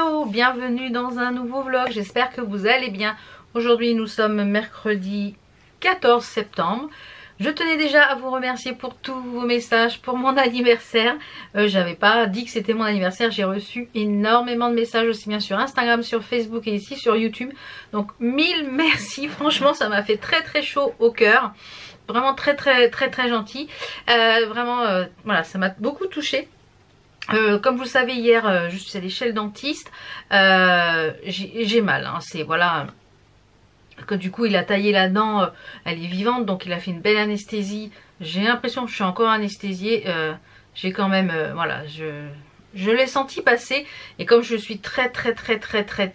Hello, bienvenue dans un nouveau vlog, j'espère que vous allez bien. Aujourd'hui nous sommes mercredi 14 septembre. Je tenais déjà à vous remercier pour tous vos messages pour mon anniversaire. J'avais pas dit que c'était mon anniversaire, j'ai reçu énormément de messages aussi bien sur Instagram, sur Facebook et ici sur YouTube. Donc mille merci, franchement ça m'a fait très chaud au cœur. Vraiment très gentil. Voilà, ça m'a beaucoup touchée. Comme vous le savez, hier je suis allée chez le dentiste. J'ai mal, hein, c'est voilà. Que du coup il a taillé la dent, elle est vivante, donc il a fait une belle anesthésie. J'ai l'impression que je suis encore anesthésiée. J'ai quand même, voilà, je l'ai senti passer. Et comme je suis très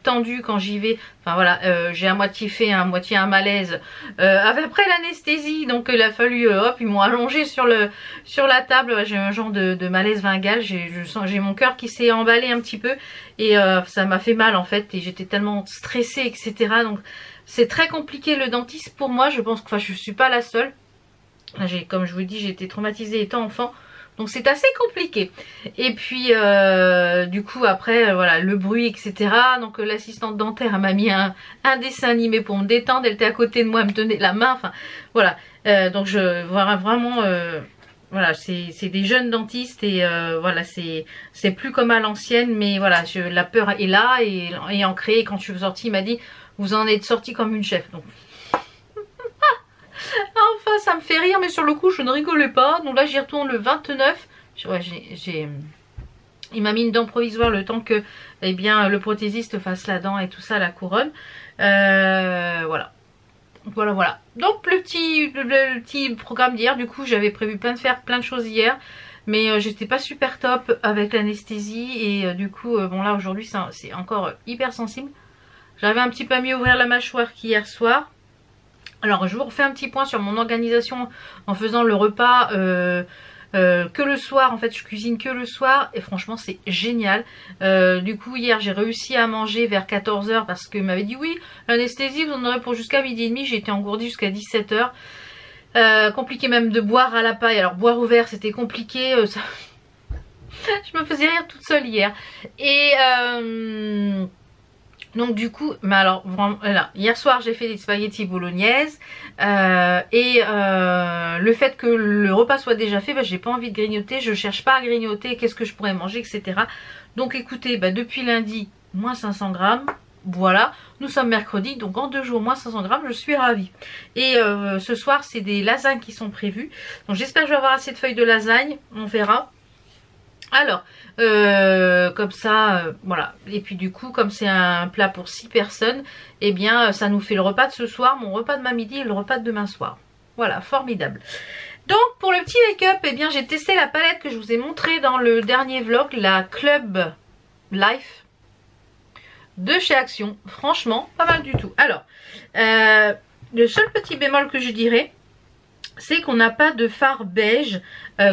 tendue quand j'y vais, enfin voilà, j'ai à moitié fait, à moitié un malaise après l'anesthésie. Donc il a fallu, hop, ils m'ont allongé sur la table. J'ai un genre de malaise vagal. J'ai mon cœur qui s'est emballé un petit peu. Et ça m'a fait mal en fait. Et j'étais tellement stressée, etc. Donc c'est très compliqué le dentiste pour moi. Je pense que je suis pas la seule. Comme je vous dis, j'ai été traumatisée étant enfant. Donc c'est assez compliqué. Et puis du coup après voilà le bruit etc. Donc l'assistante dentaire m'a mis un dessin animé pour me détendre. Elle était à côté de moi, elle me tenait la main. Enfin voilà. Donc je vois vraiment voilà, c'est des jeunes dentistes et voilà, c'est plus comme à l'ancienne, mais voilà, la peur est là et ancrée. Et quand je suis sortie, il m'a dit vous en êtes sortie comme une chef. Donc enfin ça me fait rire, mais sur le coup je ne rigolais pas. Donc là j'y retourne le 29. Ouais, il m'a mis une dent provisoire le temps que eh bien le prothésiste fasse la dent et tout ça, la couronne. Voilà. Donc le petit programme d'hier, du coup j'avais prévu faire plein de choses hier. Mais j'étais pas super top avec l'anesthésie. Et du coup bon là aujourd'hui c'est encore hyper sensible. J'arrivais un petit peu à mieux ouvrir la mâchoire qu'hier soir. Alors je vous refais un petit point sur mon organisation en faisant le repas que le soir. En fait je cuisine que le soir et franchement c'est génial. Du coup hier j'ai réussi à manger vers 14 h parce que m'avait dit oui l'anesthésie vous en aurez pour jusqu'à midi et demi. J'ai été engourdie jusqu'à 17 h. Compliqué même de boire à la paille. Alors boire au verre c'était compliqué. Je me faisais rire toute seule hier. Et donc du coup, mais alors voilà, hier soir j'ai fait des spaghettis bolognaises le fait que le repas soit déjà fait, j'ai pas envie de grignoter, je cherche pas à grignoter, qu'est-ce que je pourrais manger, etc. Donc écoutez, depuis lundi, moins 500 grammes, voilà, nous sommes mercredi, donc en 2 jours, moins 500 grammes, je suis ravie. Et ce soir, c'est des lasagnes qui sont prévues, donc j'espère que je vais avoir assez de feuilles de lasagne, on verra. Alors, comme ça, voilà. Et puis du coup, comme c'est un plat pour 6 personnes, eh bien, ça nous fait le repas de ce soir, mon repas de ma midi et le repas de demain soir. Voilà, formidable. Donc, pour le petit make-up, eh bien, j'ai testé la palette que je vous ai montrée dans le dernier vlog, la Club Life de chez Action. Franchement, pas mal du tout. Alors, le seul petit bémol que je dirais, c'est qu'on n'a pas de fard beige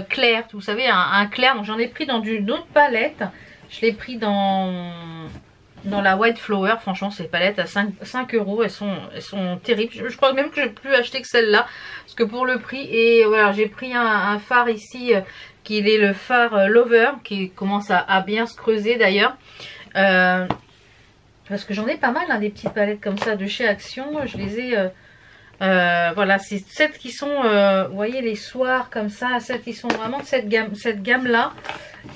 clair, vous savez, un clair. Donc j'en ai pris dans une autre palette. Je l'ai pris dans la White Flower. Franchement ces palettes à 5 €, elles sont terribles. Je crois même que je n'ai plus acheté que celle-là parce que pour le prix. Et voilà, j'ai pris un fard ici qui est le fard Lover, qui commence à bien se creuser d'ailleurs. Parce que j'en ai pas mal hein, des petites palettes comme ça de chez Action. Je les ai voilà, c'est celles qui sont vous voyez les soirs comme ça, celles qui sont vraiment de cette gamme là.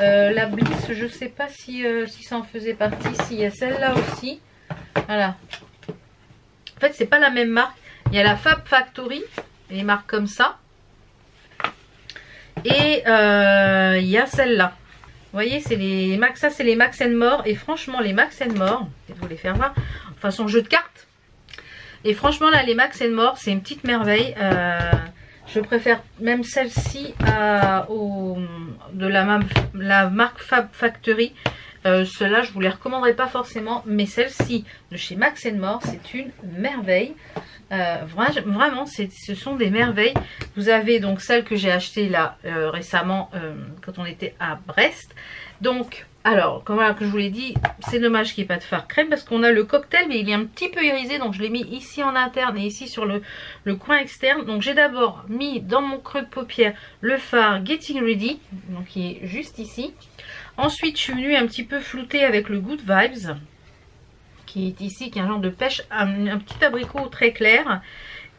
La Bliss, je sais pas si ça en faisait partie. Si, il y a celle-là aussi. Voilà. En fait, c'est pas la même marque. Il y a la Fab Factory, les marques comme ça. Et il y a celle-là. Vous voyez, c'est les Max, ça c'est les Max More. Et franchement, les Max More, je vais vous les faire voir. Enfin, son jeu de cartes. Et franchement là les Max More c'est une petite merveille. Je préfère même celle-ci de la marque Fab Factory. Ceux-là je vous les recommanderais pas forcément, mais celle-ci de chez Max More c'est une merveille. Vraiment ce sont des merveilles. Vous avez donc celle que j'ai achetée là récemment quand on était à Brest. Donc Alors, comme voilà, que je vous l'ai dit, c'est dommage qu'il n'y ait pas de fard crème parce qu'on a le cocktail, mais il est un petit peu irisé. Donc, je l'ai mis ici en interne et ici sur le coin externe. Donc, j'ai d'abord mis dans mon creux de paupière le fard Getting Ready, donc qui est juste ici. Ensuite, je suis venue un petit peu flouter avec le Good Vibes, qui est ici, qui est un genre de pêche, un petit abricot très clair.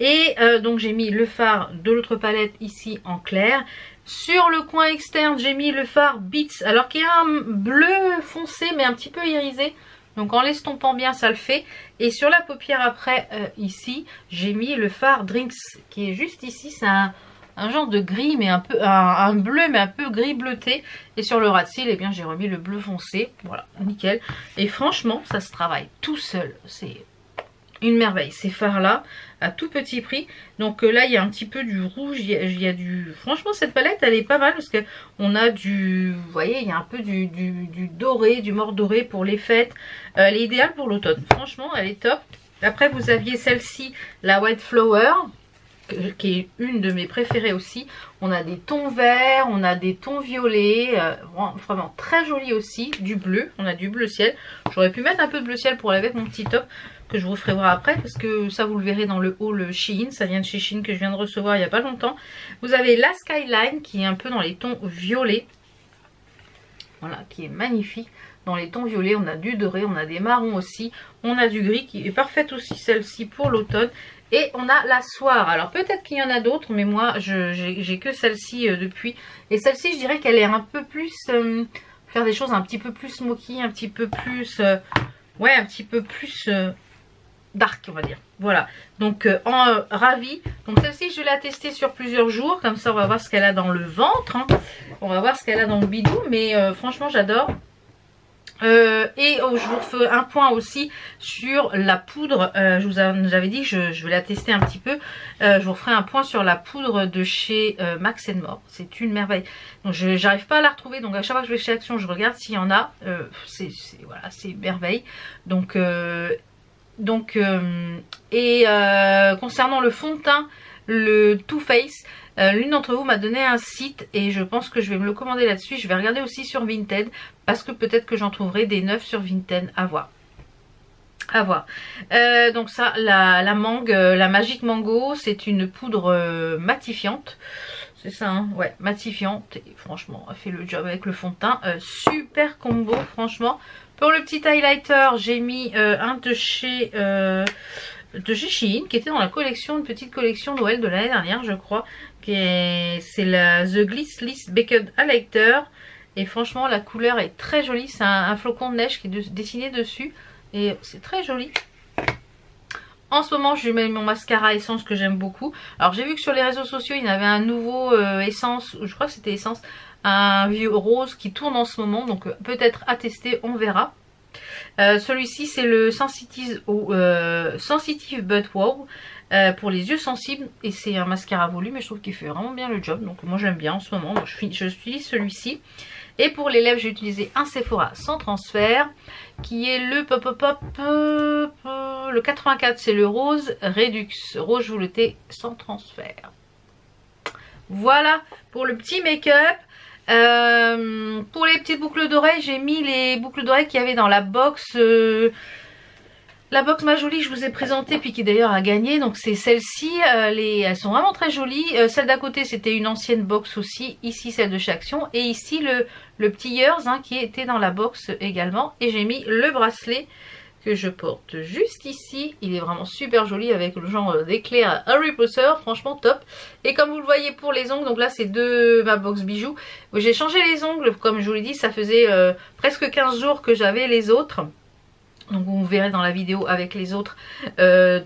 Et donc, j'ai mis le fard de l'autre palette ici en clair. Sur le coin externe, j'ai mis le fard Beats, alors qu'il y a un bleu foncé, mais un petit peu irisé. Donc en l'estompant bien, ça le fait. Et sur la paupière après, ici, j'ai mis le fard Drinks, qui est juste ici. C'est un genre de gris, mais un peu un bleu, mais un peu gris bleuté. Et sur le ras de cils, eh bien, j'ai remis le bleu foncé. Voilà, nickel. Et franchement, ça se travaille tout seul. C'est une merveille, ces fards là à tout petit prix. Donc là il y a un petit peu du rouge, il y a du... Franchement cette palette elle est pas mal parce que on a du... Vous voyez il y a un peu du doré, du mort doré pour les fêtes. Elle est idéale pour l'automne, franchement elle est top. Après vous aviez celle-ci, la White Flower, qui est une de mes préférées aussi. On a des tons verts, on a des tons violets, vraiment très joli aussi, du bleu, on a du bleu ciel. J'aurais pu mettre un peu de bleu ciel pour aller avec mon petit top que je vous ferai voir après parce que ça vous le verrez dans le haul Shein, ça vient de chez Shein que je viens de recevoir il n'y a pas longtemps. Vous avez la Skyline qui est un peu dans les tons violets, voilà, qui est magnifique. Dans les tons violets, on a du doré, on a des marrons aussi, on a du gris qui est parfaite aussi celle-ci pour l'automne. Et on a la Soir. Alors peut-être qu'il y en a d'autres, mais moi j'ai que celle-ci depuis. Et celle-ci je dirais qu'elle est un peu plus... faire des choses un petit peu plus smoky, un petit peu plus... ouais, un petit peu plus... dark on va dire. Voilà, donc ravie. Donc celle-ci je vais la tester sur plusieurs jours, comme ça on va voir ce qu'elle a dans le ventre, hein. On va voir ce qu'elle a dans le bidou, mais franchement j'adore. Et je vous refais un point aussi sur la poudre. Je vous avais dit que je vais la tester un petit peu. Je vous referai un point sur la poudre de chez Max & More. C'est une merveille. Donc j'arrive pas à la retrouver. Donc à chaque fois que je vais chez Action, je regarde s'il y en a. Voilà, c'est merveille. Donc concernant le fond de teint, le Too Faced, l'une d'entre vous m'a donné un site et je pense que je vais me le commander là-dessus. Je vais regarder aussi sur Vinted parce que peut-être que j'en trouverai des neufs sur Vinted, à voir. À voir. Donc ça, la mangue, la Magic Mango, c'est une poudre matifiante. C'est ça, hein, ouais, matifiante. Et franchement, elle fait le job avec le fond de teint. Super combo, franchement. Pour le petit highlighter, j'ai mis un de chez Shein, qui était dans la collection, une petite collection Noël de l'année dernière, je crois. C'est la The Gliss List Baked Highlighter. Et franchement, la couleur est très jolie. C'est un flocon de neige qui est dessiné dessus. Et c'est très joli. En ce moment, je mets mon mascara Essence que j'aime beaucoup. Alors, j'ai vu que sur les réseaux sociaux, il y avait un nouveau Essence, je crois que c'était Essence, un vieux rose qui tourne en ce moment. Donc, peut-être à tester, on verra. Celui-ci, c'est le Sensitive But Wow pour les yeux sensibles. Et c'est un mascara volume et je trouve qu'il fait vraiment bien le job. Donc, moi, j'aime bien en ce moment. Donc, je utilise celui-ci. Et pour les lèvres, j'ai utilisé un Sephora sans transfert, qui est le le 84, c'est le rose Redux, rose velouté sans transfert. Voilà pour le petit make-up. Pour les petites boucles d'oreilles, j'ai mis les boucles d'oreilles qu'il y avait dans la box. La box Ma Jolie, je vous ai présenté, puis qui d'ailleurs a gagné. Donc c'est celle-ci, elles sont vraiment très jolies. Celle d'à côté, c'était une ancienne box aussi. Ici, celle de chez Action. Et ici, le petit Years, hein, qui était dans la box également. Et j'ai mis le bracelet que je porte juste ici. Il est vraiment super joli avec le genre d'éclair Harry Potter. Franchement, top. Et comme vous le voyez pour les ongles, donc là, c'est de ma box bijoux. J'ai changé les ongles, comme je vous l'ai dit, ça faisait presque 15 jours que j'avais les autres. Donc vous verrez dans la vidéo avec les autres,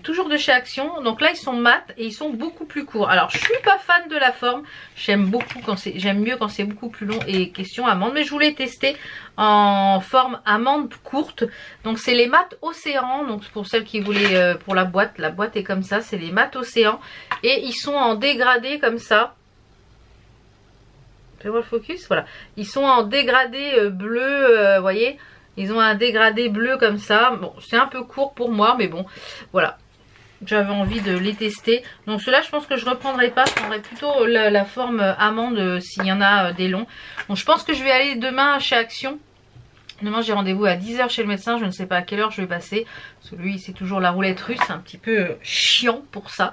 toujours de chez Action. Donc là ils sont mat et ils sont beaucoup plus courts. Alors je suis pas fan de la forme, j'aime mieux quand c'est beaucoup plus long et question amande. Mais je voulais tester en forme amande courte. Donc c'est les mat Océan. Donc pour celles qui voulaient pour la boîte est comme ça, c'est les mat Océan. Et ils sont en dégradé comme ça. Fais-moi le focus, voilà. Ils sont en dégradé bleu, vous voyez. Ils ont un dégradé bleu comme ça. Bon, c'est un peu court pour moi, mais bon, voilà. J'avais envie de les tester. Donc ceux-là, je pense que je reprendrai pas. Je prendrai plutôt la forme amande s'il y en a des longs. Donc je pense que je vais aller demain chez Action Demain j'ai rendez-vous à 10 h chez le médecin, je ne sais pas à quelle heure je vais passer. Parce que lui c'est toujours la roulette russe, c'est un petit peu chiant pour ça.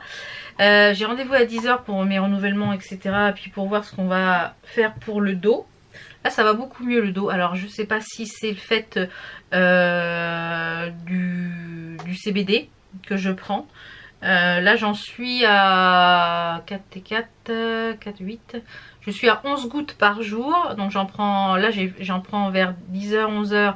J'ai rendez-vous à 10 h pour mes renouvellements etc. Et puis pour voir ce qu'on va faire pour le dos. Là ça va beaucoup mieux le dos. Alors je sais pas si c'est le fait du CBD que je prends. Là j'en suis à 4T4, 4,8. Je suis à 11 gouttes par jour. Donc j'en prends, là j'en prends vers 10 h, 11 h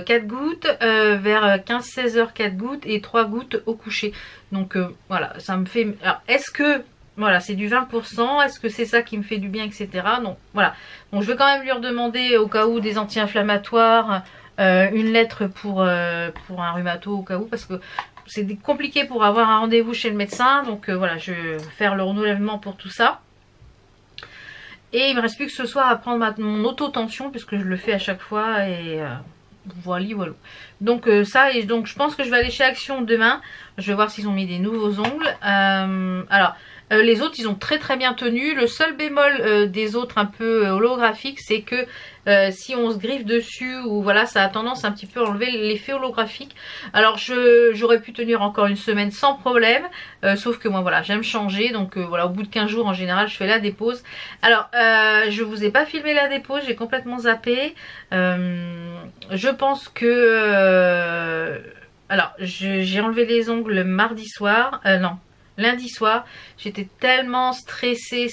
4 gouttes, vers 15-16 h 4 gouttes et 3 gouttes au coucher. Donc voilà, ça me fait... Alors est-ce que... Voilà, c'est du 20%. Est-ce que c'est ça qui me fait du bien, etc. Donc voilà. Donc je vais quand même lui redemander au cas où des anti-inflammatoires, une lettre pour un rhumato au cas où, parce que c'est compliqué pour avoir un rendez-vous chez le médecin. Donc voilà, je vais faire le renouvellement pour tout ça. Et il me reste plus que ce soir à prendre mon autotension, puisque je le fais à chaque fois. Et voilà. Donc ça, et donc je pense que je vais aller chez Action demain. Je vais voir s'ils ont mis des nouveaux ongles. Alors... les autres ils ont très très bien tenu. Le seul bémol des autres un peu holographiques, c'est que si on se griffe dessus ou voilà, ça a tendance un petit peu à enlever l'effet holographique. Alors j'aurais pu tenir encore une semaine sans problème, sauf que moi voilà, j'aime changer. Donc voilà, au bout de 15 jours en général je fais la dépose. Alors je vous ai pas filmé la dépose, j'ai complètement zappé. Je pense que alors j'ai enlevé les ongles mardi soir, non, lundi soir. J'étais tellement stressée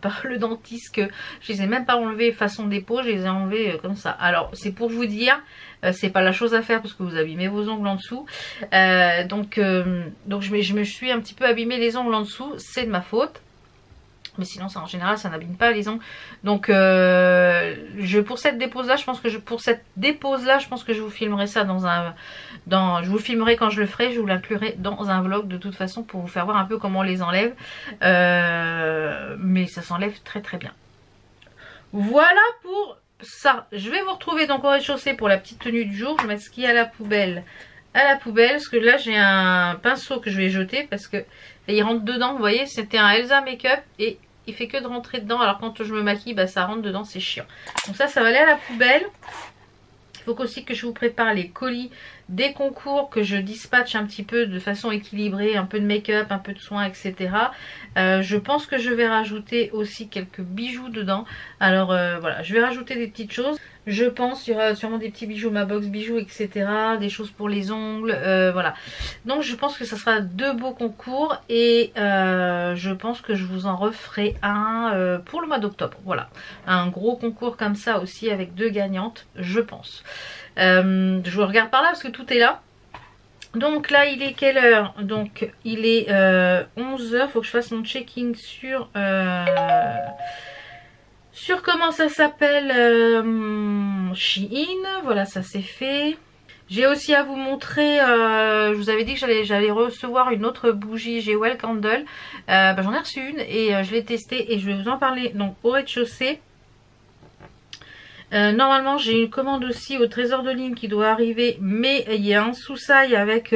par le dentiste que je les ai même pas enlevés façon dépôt, je les ai enlevés comme ça. Alors c'est pour vous dire, c'est pas la chose à faire parce que vous abîmez vos ongles en dessous. Donc je me suis un petit peu abîmé les ongles en dessous, c'est de ma faute. Mais sinon ça en général ça n'abîme pas les ongles. Donc pour cette dépose là, je pense que je vous filmerai ça je vous filmerai quand je le ferai, je vous l'inclurai dans un vlog de toute façon pour vous faire voir un peu comment on les enlève. Mais ça s'enlève très très bien. Voilà pour ça. Je vais vous retrouver donc au rez-de-chaussée pour la petite tenue du jour. Je vais mettre ce qu'il y a à la poubelle parce que là j'ai un pinceau que je vais jeter parce que il rentre dedans. Vous voyez, c'était un Elsa Make-up et il fait que de rentrer dedans. Alors quand je me maquille, bah ça rentre dedans, c'est chiant. Donc ça va aller à la poubelle. Il faut aussi que je vous prépare les colis des concours, que je dispatche un petit peu de façon équilibrée, un peu de make-up, un peu de soins, etc. Je pense que je vais rajouter aussi quelques bijoux dedans. Alors voilà, je vais rajouter des petites choses. Je pense qu'il y aura sûrement des petits bijoux, ma box bijoux, etc. Des choses pour les ongles, voilà. Donc je pense que ça sera 2 beaux concours et je pense que je vous en referai un pour le mois d'octobre. Voilà, un gros concours comme ça aussi avec 2 gagnantes, je pense. Je vous regarde par là parce que tout est là. Donc là il est quelle heure? Donc il est 11 h. Faut que je fasse mon checking sur comment ça s'appelle, Shein. Voilà, ça c'est fait. J'ai aussi à vous montrer, je vous avais dit que j'allais recevoir une autre bougie Jewel Candle. J'en ai reçu une et je l'ai testée et je vais vous en parler donc au rez-de-chaussée. Normalement j'ai une commande aussi au Trésor de Ligne qui doit arriver, mais il y a un sous-sail avec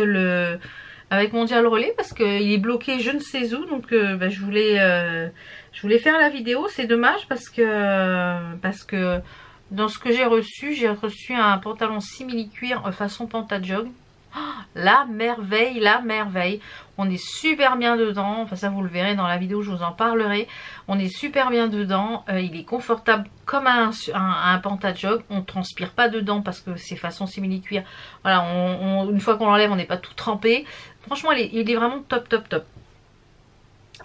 Mondial Relais parce qu'il est bloqué je ne sais où. Donc je voulais faire la vidéo. C'est dommage parce que dans ce que j'ai reçu un pantalon simili-cuir façon pantajog. Oh, la merveille, la merveille. On est super bien dedans. Enfin ça vous le verrez dans la vidéo, je vous en parlerai. On est super bien dedans. Il est confortable comme un pantajog. On ne transpire pas dedans parce que c'est façon simili-cuir. Voilà, une fois qu'on l'enlève, on n'est pas tout trempé. Franchement, il est vraiment top, top, top.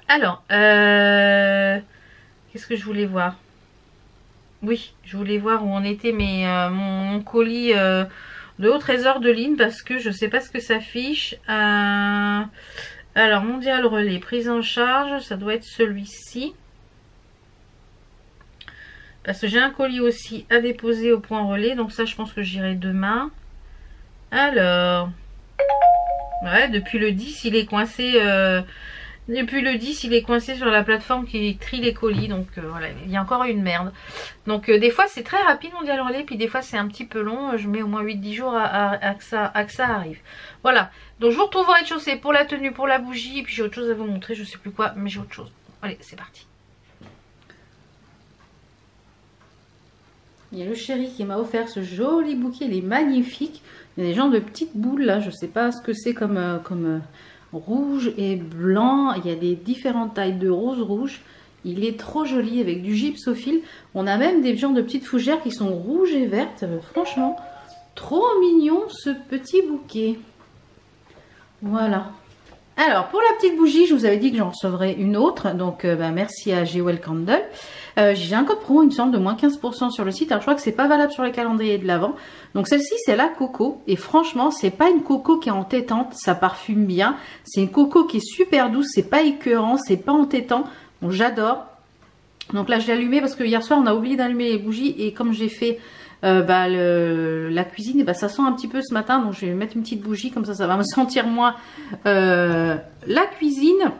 Alors, qu'est-ce que je voulais voir? Oui, je voulais voir où on était, mais mon colis de Au Trésor de Ligne, parce que je sais pas ce que ça affiche. Alors, Mondial Relais, prise en charge, ça doit être celui-ci. Parce que j'ai un colis aussi à déposer au point relais, donc ça je pense que j'irai demain. Alors, ouais, depuis le 10 il est coincé... Depuis le 10 il est coincé sur la plateforme qui trie les colis. Donc voilà, il y a encore une merde. Donc des fois c'est très rapide Mondial Relais, puis des fois c'est un petit peu long. Je mets au moins 8-10 jours à que ça arrive. Voilà, donc je vous retrouve au rez-de-chaussée pour la tenue, pour la bougie. Et puis j'ai autre chose à vous montrer, je sais plus quoi, mais j'ai autre chose. Allez, c'est parti. Il y a le chéri qui m'a offert ce joli bouquet, il est magnifique. Il y a des genres de petites boules là, je ne sais pas ce que c'est comme, rouge et blanc. Il y a des différentes tailles de rose rouge. Il est trop joli avec du gypsophile. On a même des genres de petites fougères qui sont rouges et vertes. Franchement, trop mignon ce petit bouquet. Voilà. Alors, pour la petite bougie, je vous avais dit que j'en recevrais une autre. Donc, merci à Jewel Candle. J'ai un code promo, il me semble, de moins 15% sur le site. Alors, je crois que c'est pas valable sur les calendriers de l'Avent. Donc, celle-ci, c'est la coco. Et franchement, c'est pas une coco qui est entêtante. Ça parfume bien. C'est une coco qui est super douce. C'est pas écœurant. C'est pas entêtant. Bon, j'adore. Donc là, je l'ai allumé parce que hier soir, on a oublié d'allumer les bougies. Et comme j'ai fait la cuisine, ça sent un petit peu ce matin. Donc, je vais mettre une petite bougie. Comme ça va me sentir moins la cuisine.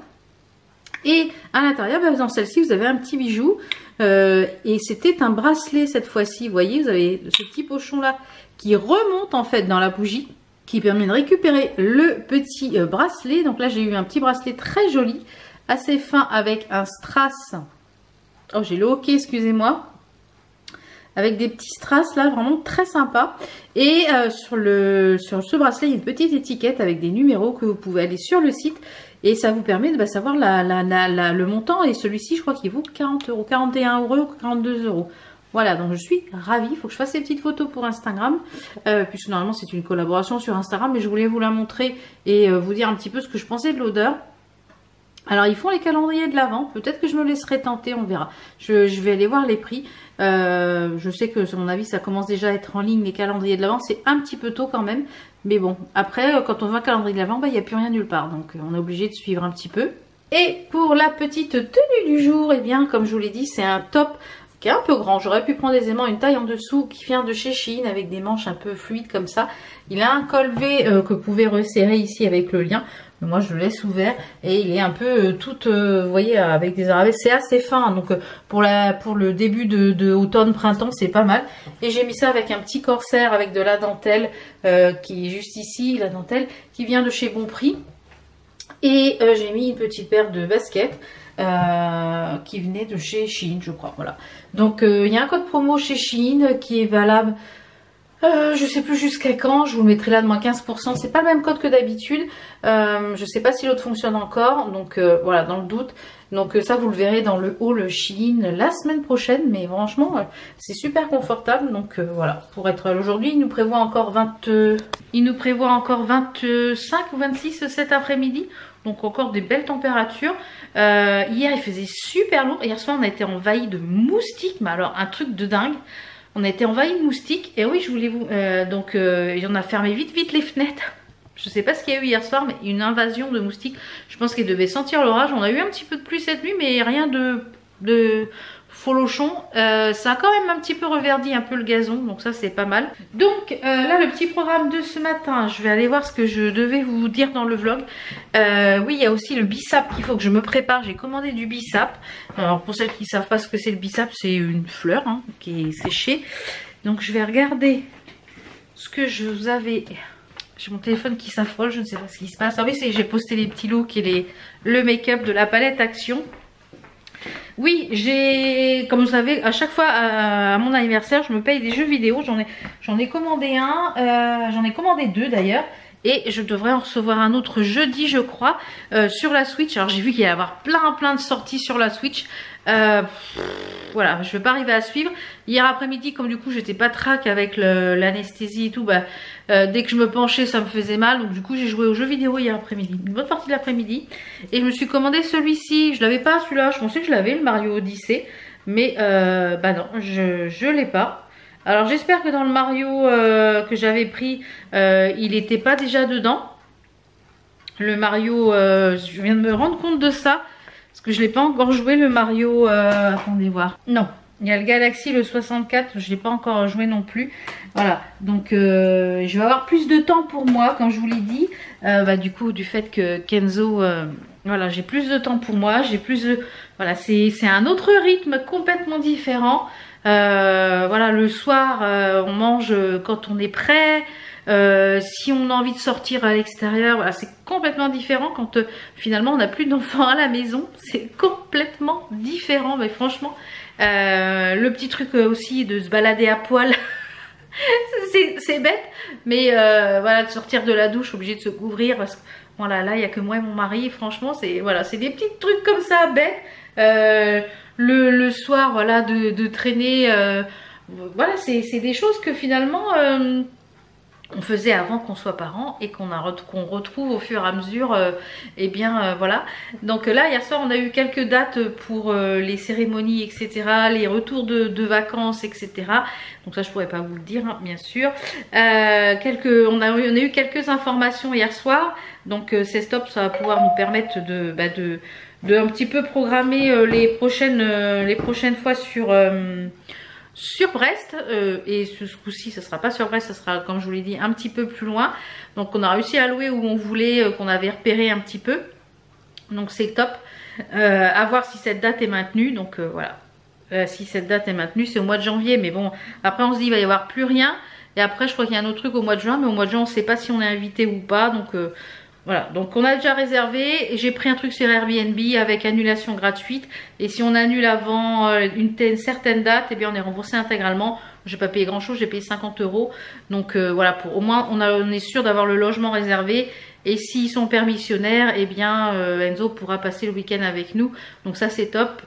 Et à l'intérieur, dans celle-ci, vous avez un petit bijou. Et c'était un bracelet cette fois-ci. Vous voyez, vous avez ce petit pochon-là qui remonte en fait dans la bougie, qui permet de récupérer le petit bracelet. Donc là, j'ai eu un petit bracelet très joli, assez fin avec un strass. Oh, j'ai le hockey, excusez-moi. Avec des petits strass là, vraiment très sympa. Et sur ce bracelet, il y a une petite étiquette avec des numéros que vous pouvez aller sur le site. Et ça vous permet de savoir le montant. Et celui-ci, je crois qu'il vaut 40 €, 41 €, 42 €. Voilà, donc je suis ravie. Il faut que je fasse ces petites photos pour Instagram. Puisque normalement, c'est une collaboration sur Instagram. Mais je voulais vous la montrer et vous dire un petit peu ce que je pensais de l'odeur. Alors, ils font les calendriers de l'Avent. Peut-être que je me laisserai tenter, on verra. Je vais aller voir les prix. Je sais que, à mon avis, ça commence déjà à être en ligne, les calendriers de l'Avent. C'est un petit peu tôt quand même. Mais bon, après, quand on veut un calendrier de l'Avent, il n'y a plus rien nulle part. Donc, on est obligé de suivre un petit peu. Et pour la petite tenue du jour, eh bien, comme je vous l'ai dit, c'est un top qui est un peu grand. J'aurais pu prendre aisément une taille en dessous qui vient de chez Shein avec des manches un peu fluides comme ça. Il a un col V que vous pouvez resserrer ici avec le lien. Mais moi, je le laisse ouvert et il est un peu vous voyez, avec des arabesques. C'est assez fin. Donc, pour le début de automne-printemps, c'est pas mal. Et j'ai mis ça avec un petit corsaire avec de la dentelle qui est juste ici. La dentelle qui vient de chez Bon Prix. Et j'ai mis une petite paire de baskets qui venait de chez Shein, je crois. Voilà. Donc, il y a un code promo chez Shein qui est valable. Je sais plus jusqu'à quand, je vous le mettrai là de moins 15%, c'est pas le même code que d'habitude, je sais pas si l'autre fonctionne encore, donc voilà, dans le doute, donc ça vous le verrez dans le haul Shein la semaine prochaine, mais franchement c'est super confortable, donc voilà, pour être aujourd'hui il nous prévoit encore 25 ou 26 cet après-midi, donc encore des belles températures. Hier il faisait super lourd, hier soir on a été envahi de moustiques, mais alors un truc de dingue. On a été envahi de moustiques. Et oui, je voulais vous... on a fermé vite les fenêtres. Je sais pas ce qu'il y a eu hier soir, mais une invasion de moustiques. Je pense qu'ils devaient sentir l'orage. On a eu un petit peu de pluie cette nuit, mais rien de folochon. Ça a quand même un petit peu reverdi un peu le gazon. Donc ça, c'est pas mal. Donc là, le petit programme de ce matin. Je vais aller voir ce que je devais vous dire dans le vlog. Oui, il y a aussi le bissap qu'il faut que je me prépare. J'ai commandé du bissap. Alors pour celles qui ne savent pas ce que c'est le bissap, c'est une fleur qui est séchée. Donc je vais regarder ce que je vous avais... J'ai mon téléphone qui s'affole, je ne sais pas ce qui se passe. Ah oui, j'ai posté les petits looks et le make-up de la palette Action. Oui, comme vous savez, à chaque fois à mon anniversaire, je me paye des jeux vidéo. J'en ai commandé un, j'en ai commandé deux d'ailleurs. Et je devrais en recevoir un autre jeudi, je crois, sur la Switch. Alors j'ai vu qu'il y allait y avoir plein de sorties sur la Switch. Voilà, je ne vais pas arriver à suivre. Hier après-midi, comme du coup j'étais pas trac avec l'anesthésie et tout, dès que je me penchais ça me faisait mal. Donc du coup j'ai joué aux jeux vidéo hier après-midi, une bonne partie de l'après-midi. Et je me suis commandé celui-ci. Je l'avais pas celui-là, je pensais que je l'avais, le Mario Odyssey. Mais non, je l'ai pas. Alors j'espère que dans le Mario que j'avais pris, il n'était pas déjà dedans. Le Mario, je viens de me rendre compte de ça. Parce que je ne l'ai pas encore joué le Mario, attendez voir. Non, il y a le Galaxy, le 64, je ne l'ai pas encore joué non plus. Voilà, donc je vais avoir plus de temps pour moi, comme je vous l'ai dit. Du coup, du fait que Kenzo, voilà, j'ai plus de temps pour moi. J'ai plus de... Voilà, c'est un autre rythme complètement différent. Voilà, le soir, on mange quand on est prêt. Si on a envie de sortir à l'extérieur, voilà, c'est complètement différent quand finalement on n'a plus d'enfants à la maison. C'est complètement différent, mais franchement, le petit truc aussi de se balader à poil, c'est bête, mais voilà, de sortir de la douche, obligé de se couvrir parce que voilà, là il n'y a que moi et mon mari. Franchement, c'est voilà, c'est des petits trucs comme ça, bêtes. Le soir, voilà, de traîner, voilà, c'est des choses que finalement on faisait avant qu'on soit parents et qu'on retrouve au fur et à mesure, et bien voilà. Donc là hier soir on a eu quelques dates pour les cérémonies, etc., les retours de vacances, etc. Donc ça je pourrais pas vous le dire, hein, bien sûr. On a eu quelques informations hier soir, donc c'est stop, ça va pouvoir nous permettre de un petit peu programmer les prochaines fois sur Brest, et ce coup-ci ce sera pas sur Brest, ce sera comme je vous l'ai dit un petit peu plus loin. Donc on a réussi à louer où on voulait, qu'on avait repéré un petit peu, donc c'est top. À voir si cette date est maintenue, donc voilà, si cette date est maintenue, c'est au mois de janvier, mais bon après on se dit il va y avoir plus rien, et après je crois qu'il y a un autre truc au mois de juin, mais au mois de juin on sait pas si on est invité ou pas, donc voilà, donc on a déjà réservé. J'ai pris un truc sur Airbnb avec annulation gratuite. Et si on annule avant une certaine date, eh bien on est remboursé intégralement. J'ai pas payé grand chose, j'ai payé 50 €. Donc voilà, pour au moins on est sûr d'avoir le logement réservé. Et s'ils sont permissionnaires, eh bien Enzo pourra passer le week-end avec nous. Donc ça c'est top.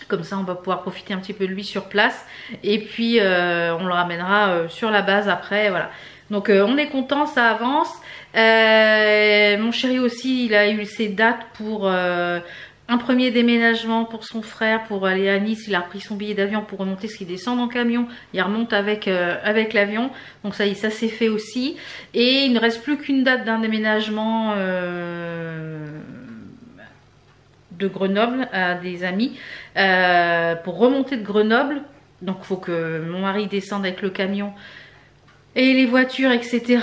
Comme ça on va pouvoir profiter un petit peu de lui sur place. Et puis on le ramènera sur la base après, voilà. Donc on est content, ça avance. Mon chéri aussi, il a eu ses dates pour un premier déménagement pour son frère, pour aller à Nice. Il a pris son billet d'avion pour remonter, parce qu'il descend en camion, il remonte avec l'avion. Donc ça s'est fait aussi. Et il ne reste plus qu'une date d'un déménagement de Grenoble à des amis pour remonter de Grenoble. Donc il faut que mon mari descende avec le camion et les voitures, etc.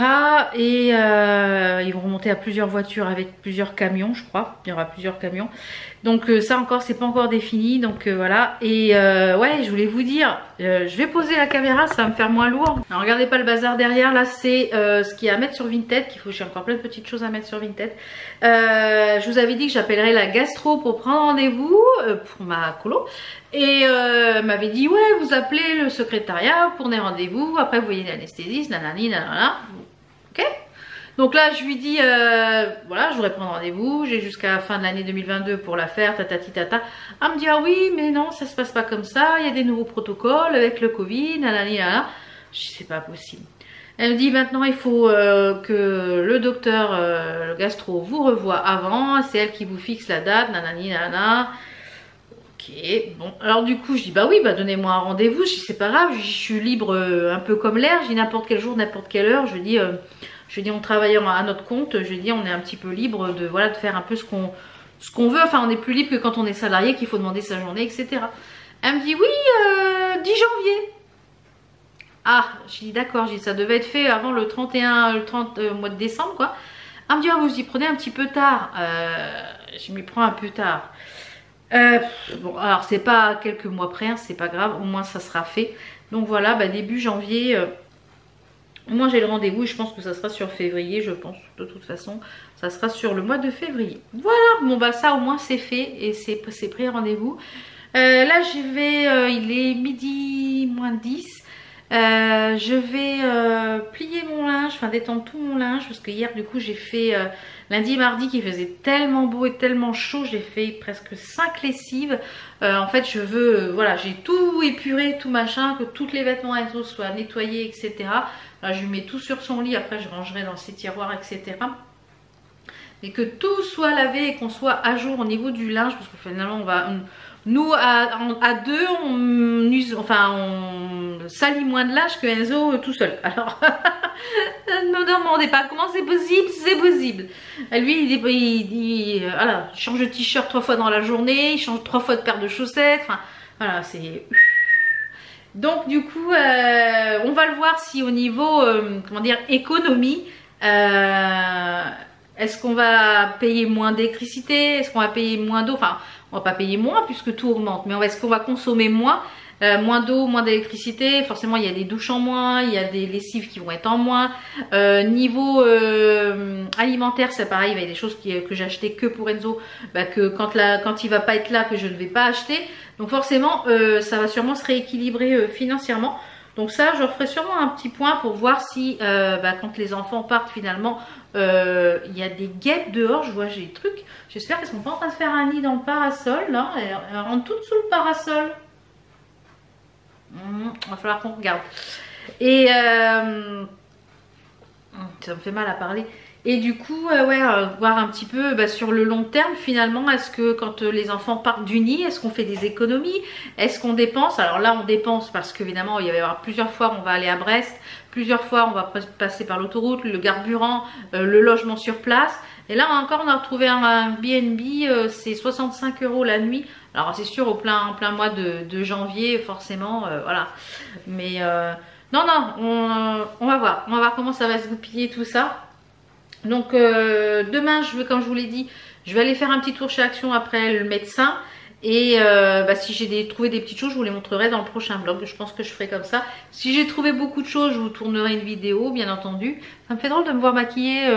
Et ils vont remonter à plusieurs voitures avec plusieurs camions, je crois. Il y aura plusieurs camions. Donc ça encore, c'est pas encore défini. Donc voilà. Et ouais, je voulais vous dire, je vais poser la caméra, ça va me faire moins lourd. Alors regardez pas le bazar derrière, là c'est ce qu'il y a à mettre sur Vinted. J'ai encore plein de petites choses à mettre sur Vinted. Je vous avais dit que j'appellerais la gastro pour prendre rendez-vous pour ma colo. Et m'avait dit ouais, vous appelez le secrétariat pour des rendez-vous, après vous voyez l'anesthésiste, nanani, nanana. Ok. Donc là je lui dis voilà, je voudrais prendre rendez-vous, j'ai jusqu'à la fin de l'année 2022 pour la faire, tatati tata. Elle me dit ah oui mais non, ça se passe pas comme ça, il y a des nouveaux protocoles avec le Covid, nanani, nanana. Je dis c'est pas possible. Elle me dit maintenant il faut que le docteur, le gastro vous revoie avant, c'est elle qui vous fixe la date, nanani, nanana. Ok, bon, alors du coup je dis bah oui, bah donnez-moi un rendez-vous. Je dis c'est pas grave, je suis libre un peu comme l'air, je dis n'importe quel jour, n'importe quelle heure. Je dis on travaille à notre compte, je dis on est un petit peu libre de voilà, de faire un peu ce qu'on veut, enfin on est plus libre que quand on est salarié, qu'il faut demander sa journée, etc. Elle me dit oui, 10 janvier. Ah, je dis d'accord, je dis ça devait être fait avant le 30 mois de décembre quoi. Elle me dit ah, vous y prenez un petit peu tard. Je m'y prends un peu tard. Bon alors c'est pas quelques mois près, hein, c'est pas grave, au moins ça sera fait. Donc voilà, bah, début janvier, moi j'ai le rendez-vous et je pense que ça sera sur février, je pense de toute façon ça sera sur le mois de février. Voilà, bon bah ça au moins c'est fait et c'est pris rendez-vous. Là j'y vais, il est midi moins 10. Je vais plier mon linge, enfin détendre tout mon linge parce que hier du coup j'ai fait lundi et mardi qui faisait tellement beau et tellement chaud, j'ai fait presque 5 lessives. En fait je veux, voilà, j'ai tout épuré, tout machin, que tous les vêtements Enzo soient nettoyés, etc. Là je lui mets tout sur son lit, après je rangerai dans ses tiroirs, etc. Et que tout soit lavé et qu'on soit à jour au niveau du linge parce que finalement on va... Nous, à deux, on salit moins de linge que Enzo tout seul. Alors, ne me demandez pas comment c'est possible, c'est possible. Lui, il voilà, change de t-shirt 3 fois dans la journée, il change 3 fois de paire de chaussettes. Enfin, voilà, c'est... Donc, du coup, on va le voir si au niveau, comment dire, économie... est-ce qu'on va payer moins d'électricité? Est-ce qu'on va payer moins d'eau? Enfin, on va pas payer moins puisque tout augmente, mais est-ce qu'on va consommer moins? moins d'eau, moins d'électricité, forcément il y a des douches en moins, il y a des lessives qui vont être en moins. Niveau alimentaire, c'est pareil, il y a des choses que j'ai achetées que pour Enzo, bah, que quand il va pas être là, que je ne vais pas acheter. Donc forcément, ça va sûrement se rééquilibrer financièrement. Donc ça, je ferai sûrement un petit point pour voir si bah, quand les enfants partent finalement, il y a des guêpes dehors. Je vois, j'ai des trucs. J'espère qu'elles sont pas en train de faire un nid dans le parasol. Là, elles rentrent toutes sous le parasol. Va falloir qu'on regarde. Et ça me fait mal à parler. Et du coup, ouais, voir un petit peu bah, sur le long terme finalement, est-ce que quand les enfants partent du nid, est-ce qu'on fait des économies? Est-ce qu'on dépense? Alors là, on dépense parce qu'évidemment, il va y avoir plusieurs fois, on va aller à Brest, plusieurs fois, on va passer par l'autoroute, le carburant, le logement sur place. Et là encore, on a retrouvé un B&B, c'est 65 € la nuit. Alors c'est sûr, au plein mois de janvier, forcément, voilà. Mais non, on va voir comment ça va se goupiller tout ça. Donc demain, comme je vous l'ai dit, je vais aller faire un petit tour chez Action après le médecin. Et bah, si j'ai trouvé des petites choses, je vous les montrerai dans le prochain vlog. Je pense que je ferai comme ça. Si j'ai trouvé beaucoup de choses, je vous tournerai une vidéo, bien entendu. Ça me fait drôle de me voir maquiller.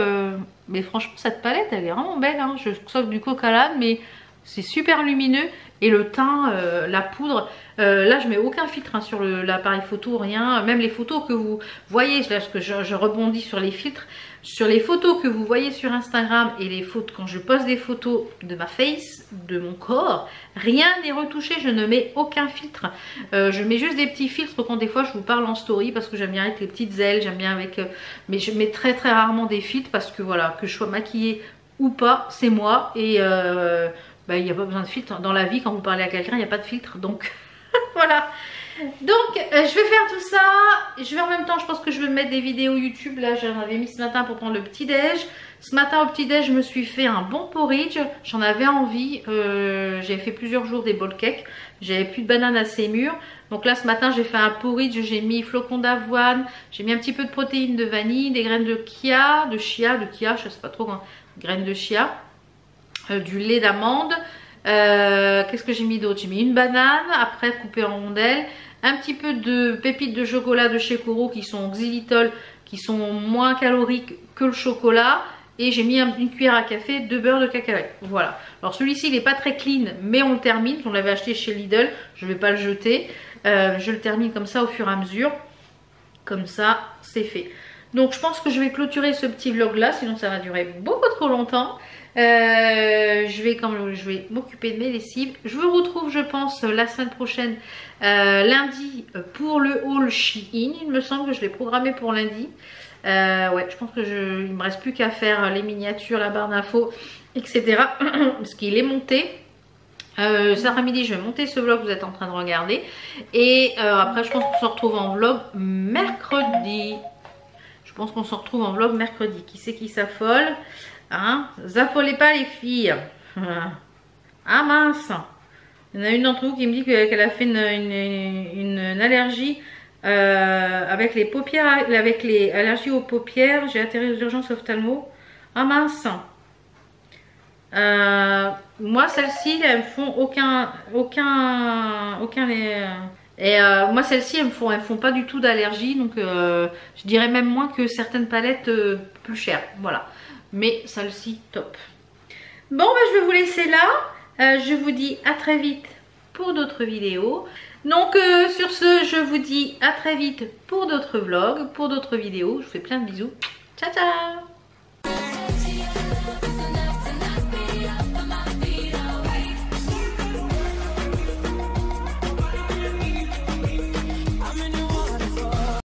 Mais franchement, cette palette, elle est vraiment belle. Hein. Je sors du coq à l'âne, mais c'est super lumineux. Et le teint, la poudre, là je mets aucun filtre hein, sur l'appareil photo, rien. Même les photos que vous voyez, parce que je rebondis sur les filtres. Sur les photos que vous voyez sur Instagram et les photos, quand je poste des photos de ma face, de mon corps, rien n'est retouché, je ne mets aucun filtre. Je mets juste des petits filtres quand des fois je vous parle en story parce que j'aime bien avec les petites ailes, j'aime bien avec... mais je mets très rarement des filtres parce que voilà, que je sois maquillée ou pas, c'est moi. Et bah, il n'y a pas besoin de filtre. Dans la vie, quand vous parlez à quelqu'un, il n'y a pas de filtre. Donc voilà. Donc je vais faire tout ça. Je vais en même temps, je pense que je vais mettre des vidéos YouTube. Là j'en avais mis ce matin pour prendre le petit déj. Ce matin au petit déj je me suis fait un bon porridge. J'en avais envie. J'avais fait plusieurs jours des bowl cakes. J'avais plus de bananes assez mûres. Donc là ce matin j'ai fait un porridge. J'ai mis flocons d'avoine. J'ai mis un petit peu de protéines de vanille. Des graines de chia. De chia, je sais pas trop. Hein, graines de chia. Du lait d'amande. Qu'est-ce que j'ai mis d'autre? J'ai mis une banane, après coupée en rondelles, un petit peu de pépites de chocolat de chez Koro qui sont xylitol, qui sont moins caloriques que le chocolat, et j'ai mis une cuillère à café de beurre de cacahuète. Voilà. Alors celui-ci il n'est pas très clean, mais on le termine. On l'avait acheté chez Lidl, je ne vais pas le jeter. Je le termine comme ça au fur et à mesure. Comme ça, c'est fait. Donc je pense que je vais clôturer ce petit vlog là, sinon ça va durer beaucoup trop longtemps. Je vais m'occuper de mes lessives. Je vous retrouve je pense la semaine prochaine, lundi, pour le haul Shein. Il me semble que je l'ai programmé pour lundi. Ouais, je pense que il me reste plus qu'à faire les miniatures, la barre d'infos, etc. Parce qu'il est monté. Cet après-midi je vais monter ce vlog que vous êtes en train de regarder. Et après je pense qu'on se retrouve en vlog mercredi. Je pense qu'on se retrouve en vlog mercredi. Qui c'est qui s'affole? Hein? Zaffolez pas les filles. Ah mince. Il y en a une d'entre vous qui me dit qu'elle a fait une allergie avec les paupières, avec les allergies aux paupières. J'ai atterri aux urgences ophtalmo. Ah mince. Moi celles-ci elles me font aucun et moi celles-ci elles me font pas du tout d'allergie, donc je dirais même moins que certaines palettes plus chères, voilà. Mais celle-ci top. Bon bah, je vais vous laisser là. Je vous dis à très vite pour d'autres vidéos. Donc sur ce je vous dis à très vite pour d'autres vlogs, pour d'autres vidéos. Je vous fais plein de bisous. Ciao ciao.